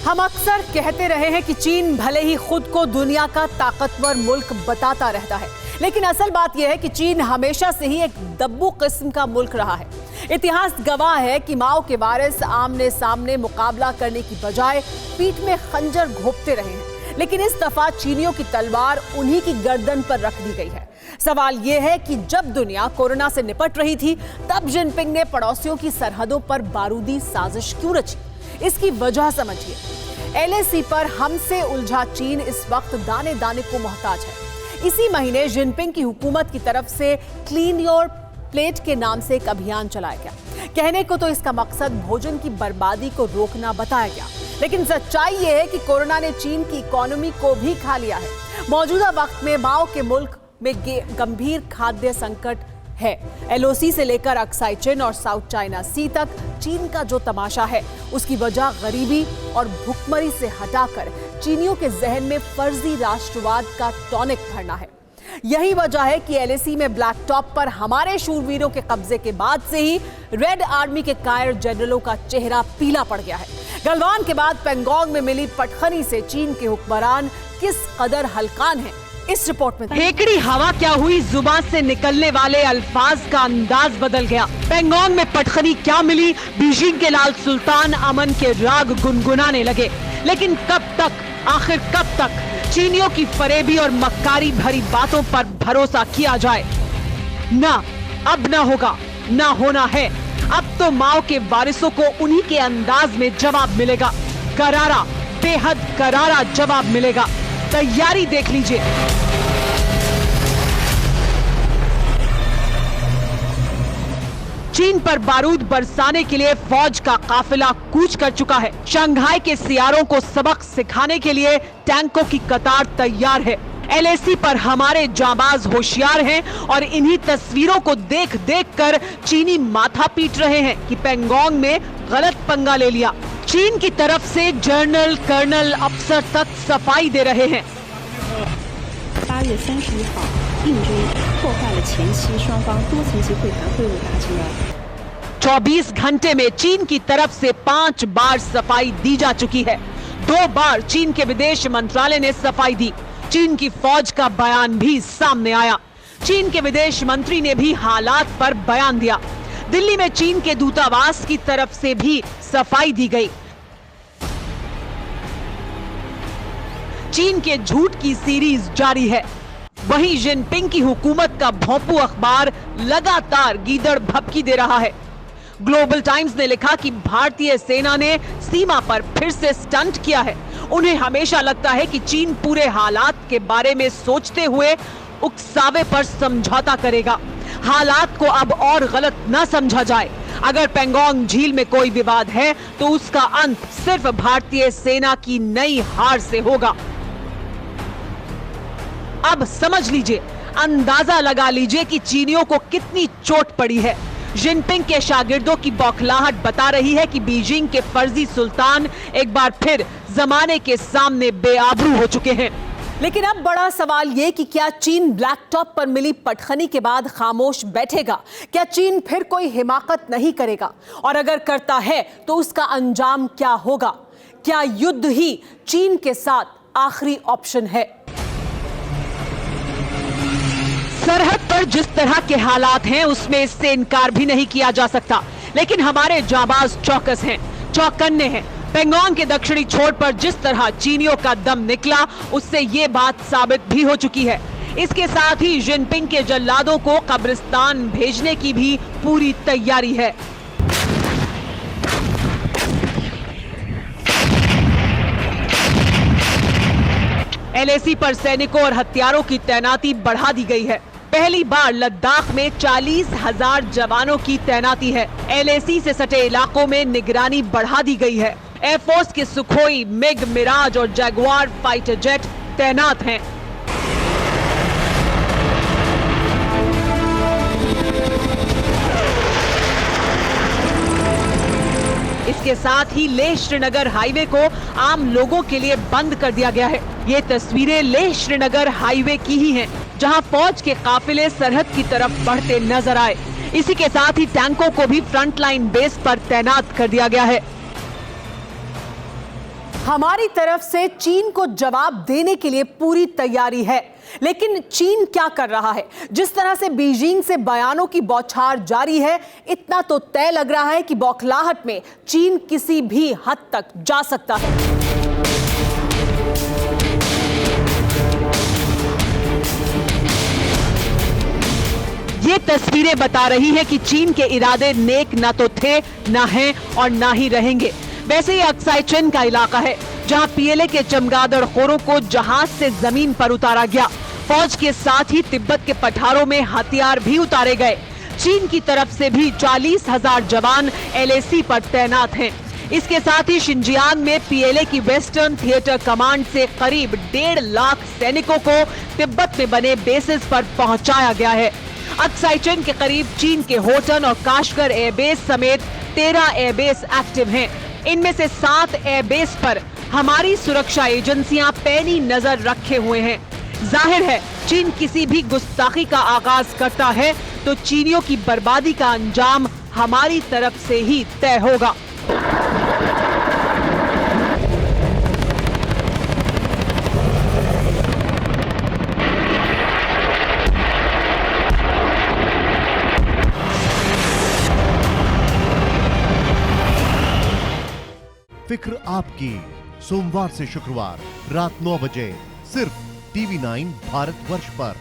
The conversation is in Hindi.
हम अक्सर कहते रहे हैं कि चीन भले ही खुद को दुनिया का ताकतवर मुल्क बताता रहता है, लेकिन असल बात यह है कि चीन हमेशा से ही एक दब्बू किस्म का मुल्क रहा है। इतिहास गवाह है कि माओ के वारिस आमने सामने मुकाबला करने की बजाय पीठ में खंजर घोंपते रहे हैं, लेकिन इस दफा चीनियों की तलवार उन्हीं की गर्दन पर रख दी गई है। सवाल यह है कि जब दुनिया कोरोना से निपट रही थी, तब जिनपिंग ने पड़ोसियों की सरहदों पर बारूदी साजिश क्यों रची? इसकी वजह समझिए। LAC पर हमसे उलझा चीन इस वक्त दाने दाने को मोहताज है। इसी महीने जिनपिंग की हुकूमत की तरफ से क्लीन योर प्लेट के नाम से एक अभियान चलाया गया। कहने को तो इसका मकसद भोजन की बर्बादी को रोकना बताया गया, लेकिन सच्चाई यह है कि कोरोना ने चीन की इकोनॉमी को भी खा लिया है। मौजूदा वक्त में माओ के मुल्क में गंभीर खाद्य संकट है। LOC से लेकर अक्साई चिन और साउथ चाइना सी तक चीन का जो तमाशा है, उसकी वजह गरीबी और भुखमरी से हटाकर चीनियों के जहन में फर्जी राष्ट्रवाद का टॉनिक भरना है। यही वजह है कि LAC में ब्लैक टॉप पर हमारे शूरवीरों के कब्जे के बाद से ही रेड आर्मी के कायर जनरलों का चेहरा पीला पड़ गया है। गलवान के बाद पेंगोंग में मिली पटखनी से चीन के हुक्मरान किस कदर हलकान हैं, इस रिपोर्ट में। हेकड़ी हवा क्या हुई, जुबान से निकलने वाले अल्फाज का अंदाज बदल गया। पेंगोंग में पटखनी क्या मिली, बीजिंग के लाल सुल्तान अमन के राग गुनगुनाने लगे। लेकिन कब तक, आखिर कब तक चीनियों की फरेबी और मक्कारी भरी बातों पर भरोसा किया जाए? ना, अब ना होगा, ना होना है। अब तो माओ के वारिसों को उन्हीं के अंदाज में जवाब मिलेगा। करारा, बेहद करारा जवाब मिलेगा। तैयारी देख लीजिए। चीन पर बारूद बरसाने के लिए फौज का काफिला कूच कर चुका है। शंघाई के सियारों को सबक सिखाने के लिए टैंकों की कतार तैयार है। LAC पर हमारे जाबाज होशियार हैं और इन्हीं तस्वीरों को देख देख कर चीनी माथा पीट रहे हैं कि पेंगोंग में गलत पंगा ले लिया। चीन की तरफ से जनरल, कर्नल, अफसर तक सफाई दे रहे हैं। 8月31号，印军破坏了前期双方多层级会谈会晤达成的。 24 घंटे में चीन की तरफ से 5 बार सफाई दी जा चुकी है। 2 बार चीन के विदेश मंत्रालय ने सफाई दी। चीन की फौज का बयान भी सामने आया। चीन के विदेश मंत्री ने भी हालात पर बयान दिया। दिल्ली में चीन के दूतावास की तरफ से भी सफाई दी गई। चीन के झूठ की सीरीज जारी है। वहीं जिनपिंग की हुकूमत का भोंपू अखबार लगातार गीदड़ भभकी दे रहा है। ग्लोबल टाइम्स ने लिखा कि भारतीय सेना ने सीमा पर फिर से स्टंट किया है। उन्हें हमेशा लगता है कि चीन पूरे हालात के बारे में सोचते हुए उकसावे पर समझौता करेगा। हालात को अब और गलत न समझा जाए। अगर पेंगोंग झील में कोई विवाद है तो उसका अंत सिर्फ भारतीय सेना की नई हार से होगा। अब समझ लीजिए, अंदाजा लगा लीजिए कि चीनियों को कितनी चोट पड़ी है। जिनपिंग के शागिर्दों की बौखलाहट बता रही है कि बीजिंग के फर्जी सुल्तान एक बार फिर जमाने के सामने बेआबरू हो चुके हैं। लेकिन अब बड़ा सवाल यह कि क्या चीन ब्लैक टॉप पर मिली पटखनी के बाद खामोश बैठेगा? क्या चीन फिर कोई हिमाकत नहीं करेगा? और अगर करता है तो उसका अंजाम क्या होगा? क्या युद्ध ही चीन के साथ आखिरी ऑप्शन है? सरहद पर जिस तरह के हालात हैं, उसमें इससे इनकार भी नहीं किया जा सकता। लेकिन हमारे जाबाज चौकस हैं, चौकन्ने हैं। पेंगोंग के दक्षिणी छोर पर जिस तरह चीनियों का दम निकला, उससे ये बात साबित भी हो चुकी है। इसके साथ ही जिनपिंग के जल्लादों को कब्रिस्तान भेजने की भी पूरी तैयारी है। LAC पर सैनिकों और हथियारों की तैनाती बढ़ा दी गई है। पहली बार लद्दाख में 40,000 जवानों की तैनाती है। LAC से सटे इलाकों में निगरानी बढ़ा दी गई है। एयरफोर्स के सुखोई, मिग, मिराज और जैगुआर फाइटर जेट तैनात हैं। इसके साथ ही लेह श्रीनगर हाईवे को आम लोगों के लिए बंद कर दिया गया है। ये तस्वीरें लेह श्रीनगर हाईवे की ही हैं, जहां फौज के काफिले सरहद की तरफ बढ़ते नजर आए। इसी के साथ ही टैंकों को भी फ्रंटलाइन बेस पर तैनात कर दिया गया है। हमारी तरफ से चीन को जवाब देने के लिए पूरी तैयारी है। लेकिन चीन क्या कर रहा है? जिस तरह से बीजिंग से बयानों की बौछार जारी है, इतना तो तय लग रहा है कि बौखलाहट में चीन किसी भी हद तक जा सकता है। ये तस्वीरें बता रही है कि चीन के इरादे नेक ना तो थे, ना हैं और ना ही रहेंगे। वैसे ये अक्साई चिन का इलाका है जहां पीएलए के चमगादड़खोरों को जहाज से जमीन पर उतारा गया। फौज के साथ ही तिब्बत के पठारों में हथियार भी उतारे गए। चीन की तरफ से भी 40,000 जवान एलएसी पर तैनात हैं। इसके साथ ही शिनजियांग में पीएलए की वेस्टर्न थिएटर कमांड से करीब 1.5 लाख सैनिकों को तिब्बत में बने बेसिस पर पहुंचाया गया है। अक्साई चिन के करीब चीन के होटन और काशगर एयरबेस समेत 13 एयरबेस एक्टिव हैं। इनमें से 7 एयरबेस पर हमारी सुरक्षा एजेंसियां पैनी नजर रखे हुए हैं। जाहिर है चीन किसी भी गुस्ताखी का आगाज करता है तो चीनियों की बर्बादी का अंजाम हमारी तरफ से ही तय होगा। फिक्र आपकी, सोमवार से शुक्रवार रात 9 बजे सिर्फ TV9 भारतवर्ष पर।